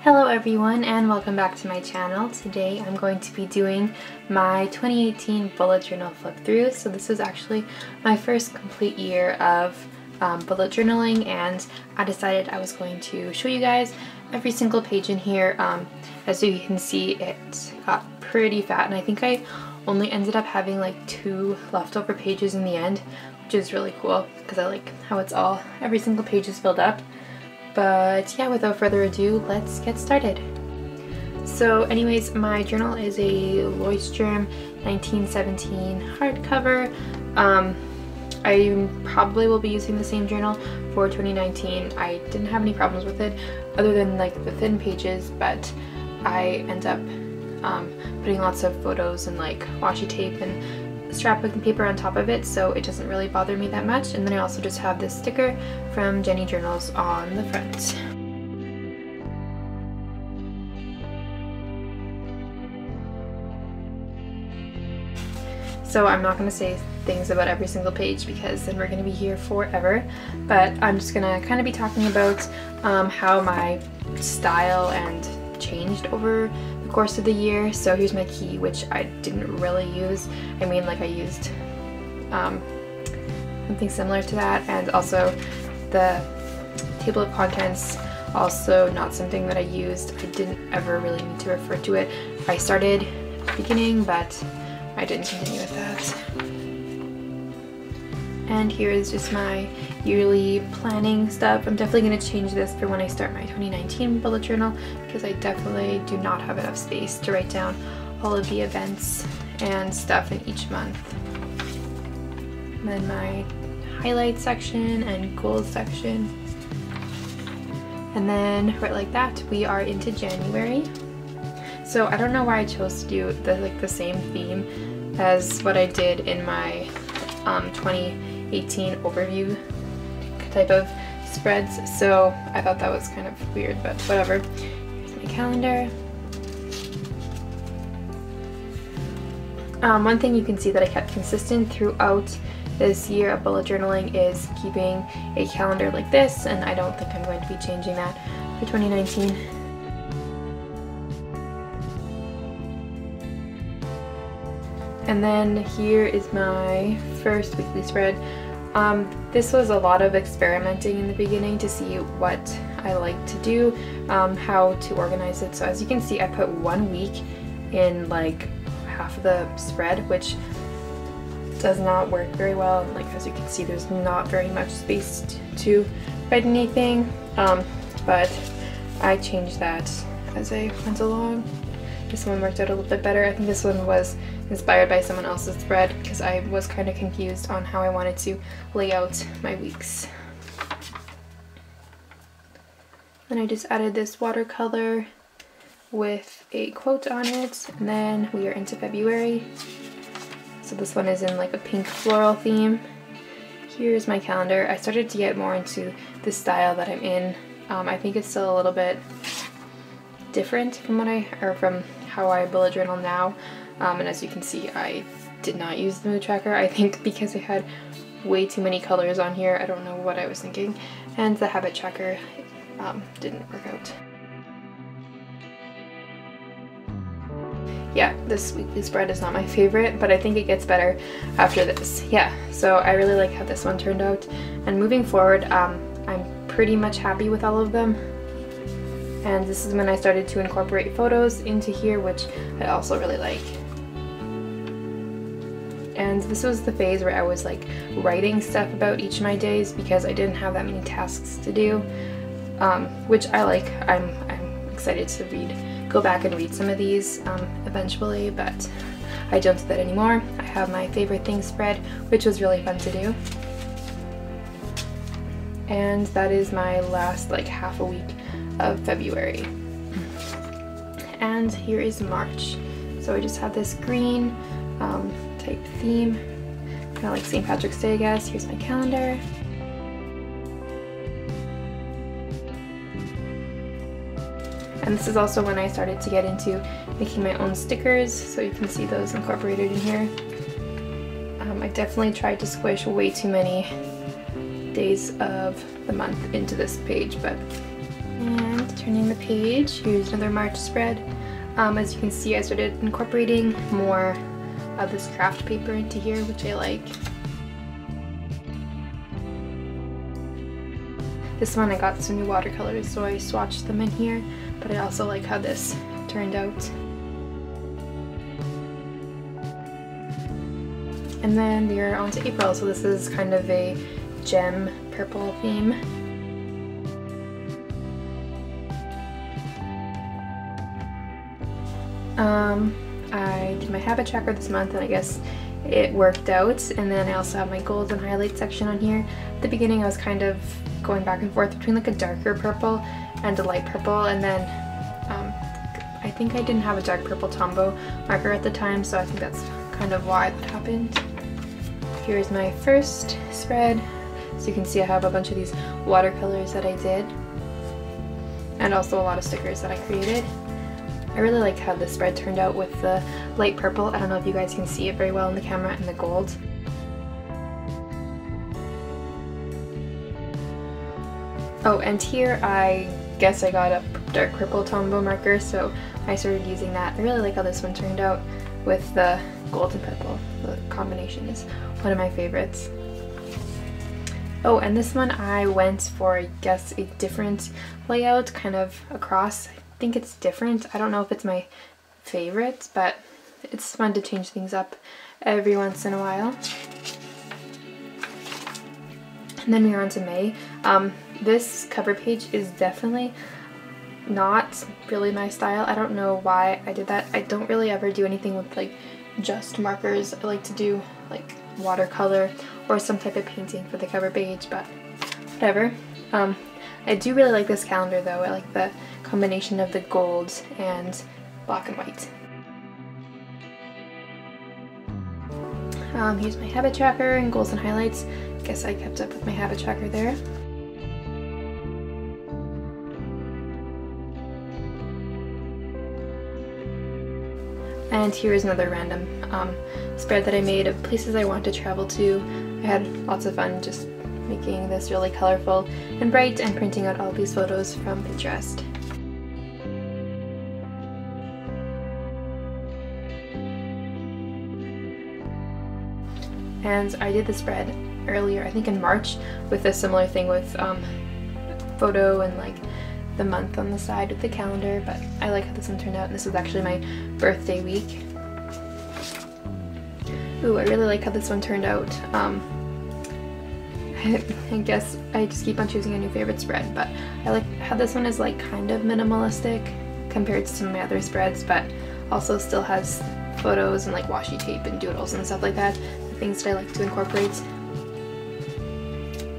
Hello everyone and welcome back to my channel. Today I'm going to be doing my 2018 bullet journal flip through. So this is actually my first complete year of bullet journaling, and I decided I was going to show you guys every single page in here. As you can see, it got pretty fat, and I think I only ended up having like 2 leftover pages in the end, which is really cool because I like how it's all, every single page is filled up. But yeah, without further ado, let's get started. So anyways, my journal is a Leuchtturm 1917 hardcover. I probably will be using the same journal for 2019. I didn't have any problems with it other than like the thin pages, but I end up putting lots of photos and like washi tape and scrapbooking paper on top of it, so it doesn't really bother me that much. And then I also just have this sticker from Jenny Journals on the front. So I'm not going to say things about every single page because then we're going to be here forever, but I'm just going to kind of be talking about how my style and changed over the course of the year. So here's my key, which I didn't really use. I mean, like I used something similar to that, and also the table of contents, also not something that I used. I didn't ever really need to refer to it. I started at the beginning, but I didn't continue with that. And here is just my yearly planning stuff. I'm definitely going to change this for when I start my 2019 bullet journal because I definitely do not have enough space to write down all of the events and stuff in each month. And then my highlight section and goals section. And then right like that, we are into January. So I don't know why I chose to do the same theme as what I did in my 2018 overview type of spreads, so I thought that was kind of weird, but whatever. Here's my calendar. One thing you can see that I kept consistent throughout this year of bullet journaling is keeping a calendar like this, and I don't think I'm going to be changing that for 2019. And then here is my first weekly spread. This was a lot of experimenting in the beginning to see what I like to do, how to organize it. So as you can see, I put 1 week in like half of the spread, which does not work very well. Like as you can see, there's not very much space to write anything, but I changed that as I went along. This one worked out a little bit better. I think this one was inspired by someone else's spread because I was kind of confused on how I wanted to lay out my weeks. Then I just added this watercolor with a quote on it, and then we are into February. So this one is in like a pink floral theme. Here's my calendar. I started to get more into the style that I'm in. I think it's still a little bit different from from how I bullet journal now. And as you can see, I did not use the mood tracker, I think because I had way too many colors on here. I don't know what I was thinking. And the habit tracker didn't work out. Yeah, this weekly spread is not my favorite, but I think it gets better after this. Yeah, so I really like how this one turned out. And moving forward, I'm pretty much happy with all of them. And this is when I started to incorporate photos into here, which I also really like. And this was the phase where I was like writing stuff about each of my days because I didn't have that many tasks to do, which I like. I'm excited to go back and read some of these eventually, but I don't do that anymore. I have my favorite things spread, which was really fun to do. And that is my last like half a week of February. And here is March. So I just have this green type theme, kind of like St. Patrick's Day, I guess. Here's my calendar. And this is also when I started to get into making my own stickers, so you can see those incorporated in here. I definitely tried to squish way too many days of the month into this page, but and Turning the page, here's another March spread. As you can see, I started incorporating more of this craft paper into here, which I like. This one I got some new watercolors, so I swatched them in here, but I also like how this turned out. And then we're on to April, so this is kind of a gem purple theme. I did my habit tracker this month and I guess it worked out. And then I also have my goals and highlights section on here. At the beginning I was kind of going back and forth between like a darker purple and a light purple, and then I think I didn't have a dark purple Tombow marker at the time, so I think that's kind of why that happened. Here's my first spread. So you can see I have a bunch of these watercolors that I did, and also a lot of stickers that I created. I really like how the spread turned out with the light purple. I don't know if you guys can see it very well in the camera, and the gold. Oh, and here I guess I got a dark purple Tombow marker, so I started using that. I really like how this one turned out with the gold and purple. The combination is one of my favorites. Oh, and this one I went for, I guess, a different layout, kind of across. I think it's different. I don't know if it's my favorite, but it's fun to change things up every once in a while. And then we're on to May. This cover page is definitely not really my style. I don't know why I did that. I don't really ever do anything with like just markers. I like to do like watercolor or some type of painting for the cover page, but whatever. I do really like this calendar though. I like the combination of the gold and black and white. Here's my habit tracker and goals and highlights. Guess I kept up with my habit tracker there. And here is another random spread that I made of places I want to travel to. I had lots of fun just making this really colorful and bright and printing out all these photos from Pinterest. And I did the spread earlier, I think in March, with a similar thing with photo and like the month on the side with the calendar, but I like how this one turned out, and this was actually my birthday week. Ooh, I really like how this one turned out. I guess I just keep on choosing a new favorite spread, but I like how this one is like kind of minimalistic compared to some of my other spreads, but also still has photos and like washi tape and doodles and stuff like that, the things that I like to incorporate.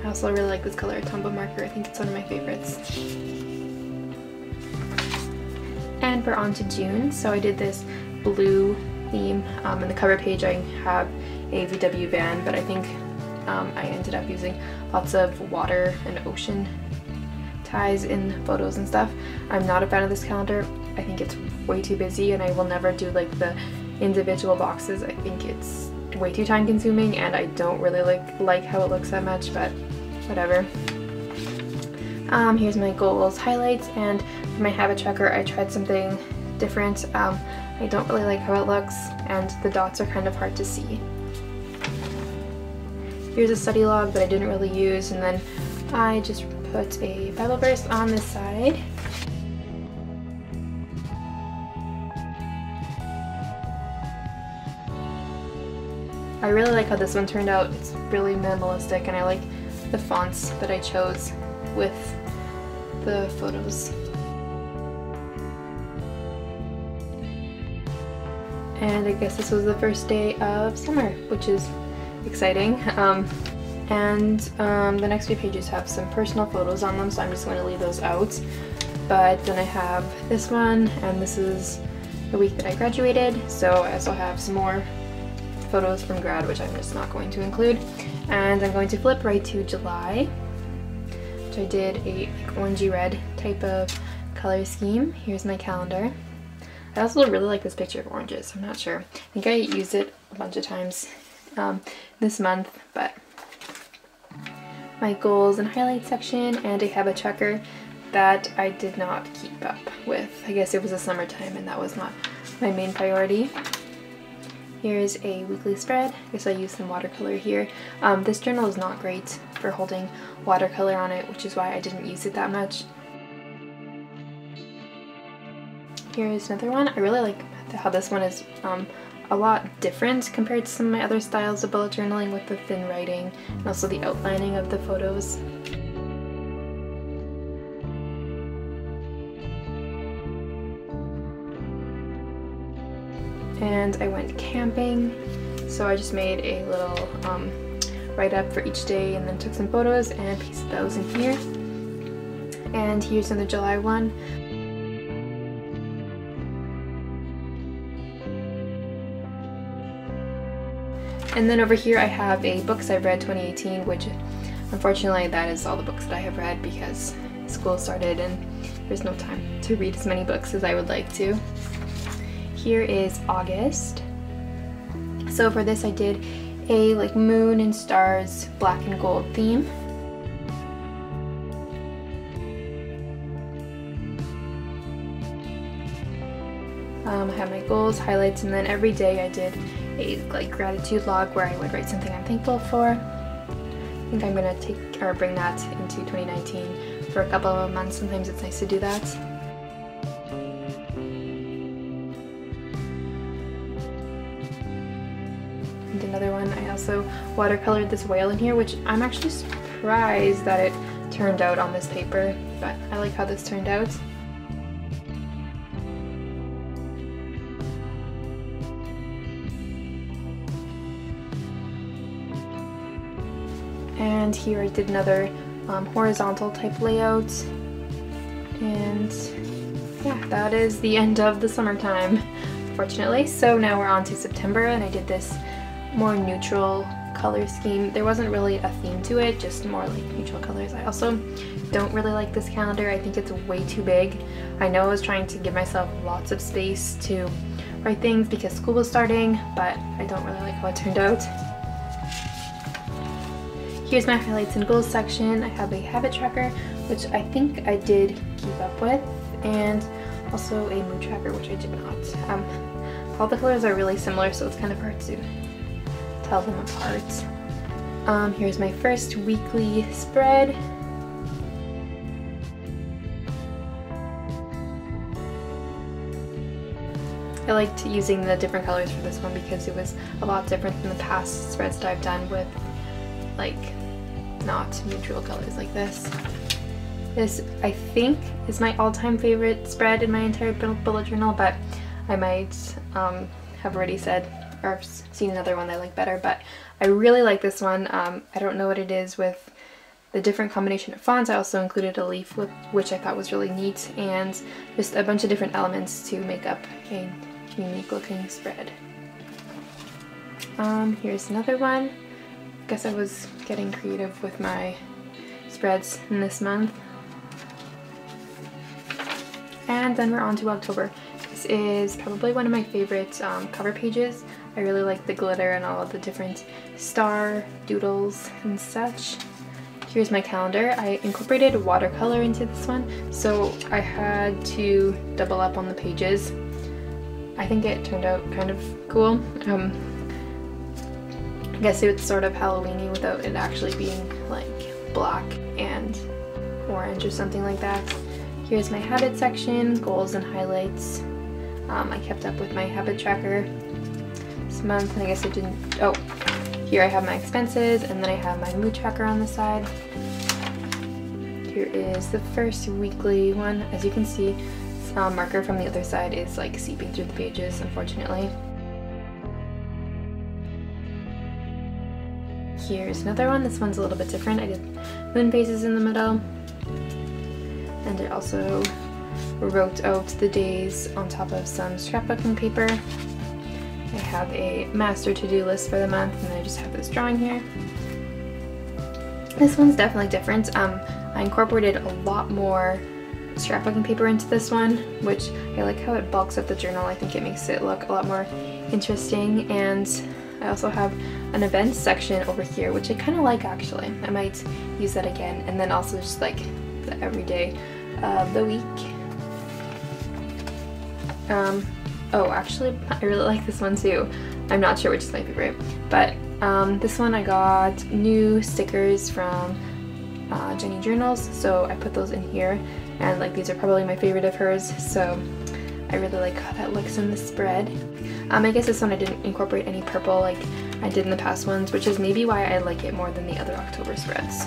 I also really like this color Tombow marker. I think it's one of my favorites. And we're on to June. So I did this blue theme. In the cover page I have a VW van, but I think I ended up using lots of water and ocean ties in photos and stuff. I'm not a fan of this calendar. I think it's way too busy, and I will never do like the individual boxes. I think it's way too time consuming, and I don't really like how it looks that much, but whatever. Here's my goals, highlights, and for my habit tracker I tried something different. I don't really like how it looks, and the dots are kind of hard to see. Here's a study log that I didn't really use, and then I just put a Bible verse on this side. I really like how this one turned out. It's really minimalistic, and I like the fonts that I chose with the photos. And I guess this was the first day of summer, which is exciting. The next few pages have some personal photos on them, so I'm just going to leave those out. But then I have this one, and this is the week that I graduated, so I also have some more photos from grad, which I'm just not going to include. And I'm going to flip right to July, which I did a like orangey red type of color scheme. Here's my calendar. I also really like this picture of oranges. I'm not sure. I think I used it a bunch of times this month, but my goals and highlights section and a habit tracker. that I did not keep up with. I guess it was the summertime and that was not my main priority. Here's a weekly spread. I guess I used some watercolor here. This journal is not great for holding watercolor on it, which is why I didn't use it that much. Here's another one. I really like how this one is a lot different compared to some of my other styles of bullet journaling, with the thin writing and also the outlining of the photos. And I went camping, so I just made a little write-up for each day and then took some photos and pasted those in here. And here's another July one. And then over here I have a books I've read 2018, which unfortunately that is all the books that I have read because school started and there's no time to read as many books as I would like to. Here is August. So for this I did a like moon and stars black and gold theme. I have my goals, highlights, and then every day I did a like gratitude log where I would write something I'm thankful for. I think I'm gonna bring that into 2019 for a couple of months. Sometimes it's nice to do that. And another one, I also watercolored this whale in here, which I'm actually surprised that it turned out on this paper, but I like how this turned out. And here I did another horizontal type layout. And yeah, that is the end of the summertime, fortunately. So now we're on to September, and I did this more neutral color scheme. There wasn't really a theme to it, just more like neutral colors. I also don't really like this calendar. I think it's way too big. I know I was trying to give myself lots of space to write things because school was starting, but I don't really like how it turned out. Here's my highlights and goals section. I have a habit tracker, which I think I did keep up with, and also a mood tracker, which I did not. All the colors are really similar, so it's kind of hard to tell them apart. Here's my first weekly spread. I liked using the different colors for this one because it was a lot different than the past spreads that I've done with like not neutral colors like this. This I think is my all-time favorite spread in my entire bullet journal, but I might have already said or seen another one that I like better, but I really like this one. I don't know what it is with the different combination of fonts. I also included a leaf, which I thought was really neat, and just a bunch of different elements to make up a unique looking spread. Here's another one. I guess I was getting creative with my spreads in this month. And then we're on to October. This is probably one of my favorite cover pages. I really like the glitter and all of the different star doodles and such. Here's my calendar. I incorporated watercolor into this one, so I had to double up on the pages. I think it turned out kind of cool. I guess it's sort of Halloween-y without it actually being like black and orange or something like that. Here's my habit section, goals and highlights. I kept up with my habit tracker this month, and I guess I didn't. Oh, here I have my expenses, and then I have my mood tracker on the side. Here is the first weekly one. As you can see, marker from the other side is like seeping through the pages, unfortunately. Here's another one. This one's a little bit different. I did moon phases in the middle, and I also wrote out the days on top of some scrapbooking paper. I have a master to-do list for the month, and then I just have this drawing here. This one's definitely different. I incorporated a lot more scrapbooking paper into this one, which I like how it bulks up the journal. I think it makes it look a lot more interesting. And I also have an events section over here, which I kind of like actually. I might use that again. And then also just like the everyday of the week. Oh, actually, I really like this one too. I'm not sure which is my favorite, but this one I got new stickers from Jenny Journals, so I put those in here, and like these are probably my favorite of hers, so I really like how that looks in the spread. I guess this one I didn't incorporate any purple like I did in the past ones, which is maybe why I like it more than the other October spreads.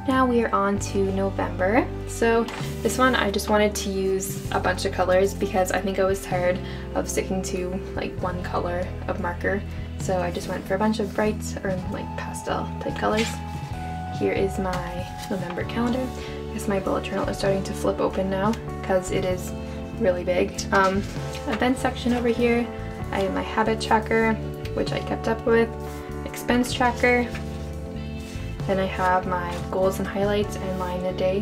Now we are on to November. So this one I just wanted to use a bunch of colors because I think I was tired of sticking to like one color of marker. So I just went for a bunch of bright or like pastel type colors. Here is my November calendar. I guess my bullet journal is starting to flip open now because it is really big. Event section over here. I have my habit tracker, which I kept up with, expense tracker. Then I have my goals and highlights and line a day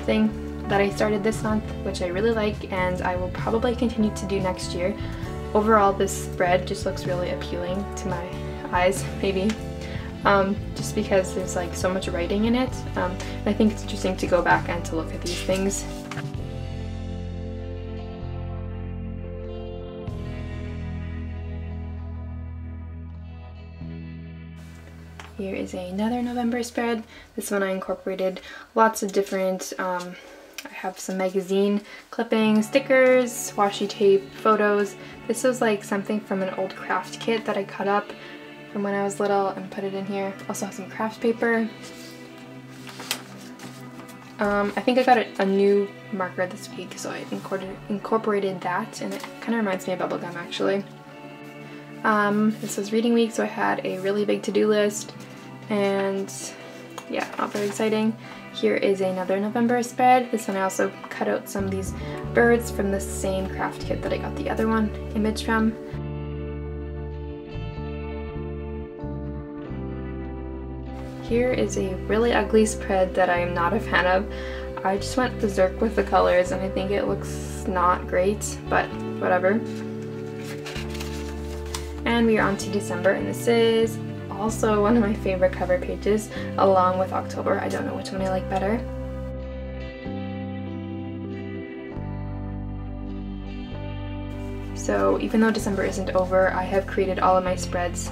thing that I started this month, which I really like and I will probably continue to do next year. Overall, this spread just looks really appealing to my eyes, maybe. Just because there's like so much writing in it. And I think it's interesting to go back and to look at these things. Here is another November spread. This one I incorporated lots of different, I have some magazine clippings, stickers, washi tape, photos. This was like something from an old craft kit that I cut up from when I was little and put it in here. Also have some craft paper. I think I got a new marker this week, so I incorporated that, and it kind of reminds me of bubblegum actually. This was reading week, so I had a really big to-do list, and yeah, not very exciting. Here is another November spread. This one I also cut out some of these birds from the same craft kit that I got the other one image from. Here is a really ugly spread that I am not a fan of. I just went berserk with the colors and I think it looks not great, but whatever. And we are on to December, and this is also one of my favorite cover pages, along with October. I don't know which one I like better. So even though December isn't over, I have created all of my spreads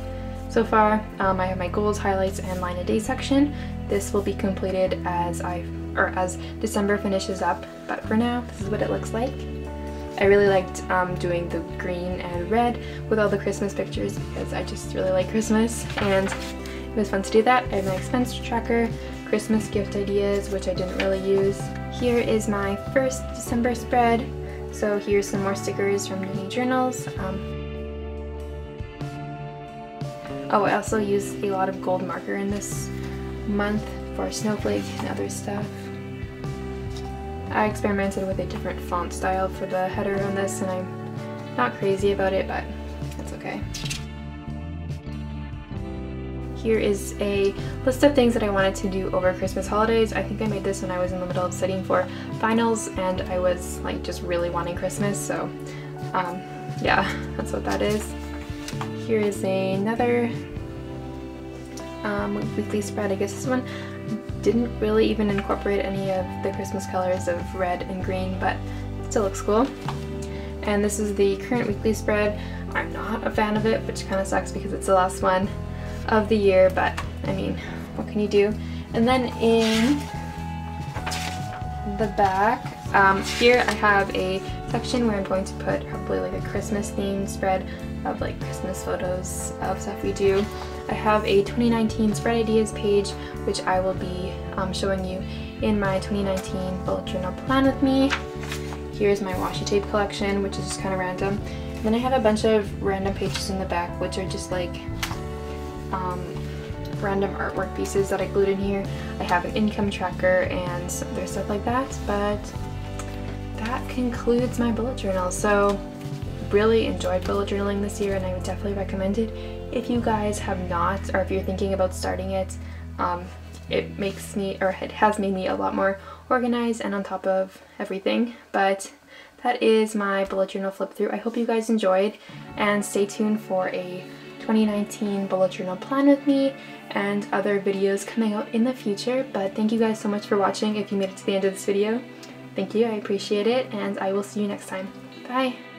so far. I have my goals, highlights, and line a day section. This will be completed as December finishes up, but for now, this is what it looks like. I really liked doing the green and red with all the Christmas pictures because I just really like Christmas, and it was fun to do that. I have my expense tracker, Christmas gift ideas, which I didn't really use. Here is my first December spread. So here's some more stickers from Jenny Journals. Oh, I also used a lot of gold marker in this month for snowflake and other stuff. I experimented with a different font style for the header on this, and I'm not crazy about it, but that's okay. Here is a list of things that I wanted to do over Christmas holidays. I think I made this when I was in the middle of studying for finals, and I was like just really wanting Christmas, so yeah, that's what that is. Here is another weekly spread. I guess this one didn't really even incorporate any of the Christmas colors of red and green, but it still looks cool. And this is the current weekly spread. I'm not a fan of it, which kind of sucks because it's the last one of the year, but I mean, what can you do? And then in the back, here I have a section where I'm going to put probably like a Christmas themed spread of like Christmas photos of stuff we do. I have a 2019 spread ideas page, which I will be showing you in my 2019 bullet journal plan with me. Here's my washi tape collection, which is just kind of random. And then I have a bunch of random pages in the back, which are just like random artwork pieces that I glued in here. I have an income tracker and some other stuff like that, but that concludes my bullet journal. So really enjoyed bullet journaling this year, and I would definitely recommend it if you guys have not, or if you're thinking about starting it. It makes me, or it has made me a lot more organized and on top of everything. But that is my bullet journal flip through. I hope you guys enjoyed, and stay tuned for a 2019 bullet journal plan with me and other videos coming out in the future. But thank you guys so much for watching. If you made it to the end of this video, thank you, I appreciate it, and I will see you next time. Bye!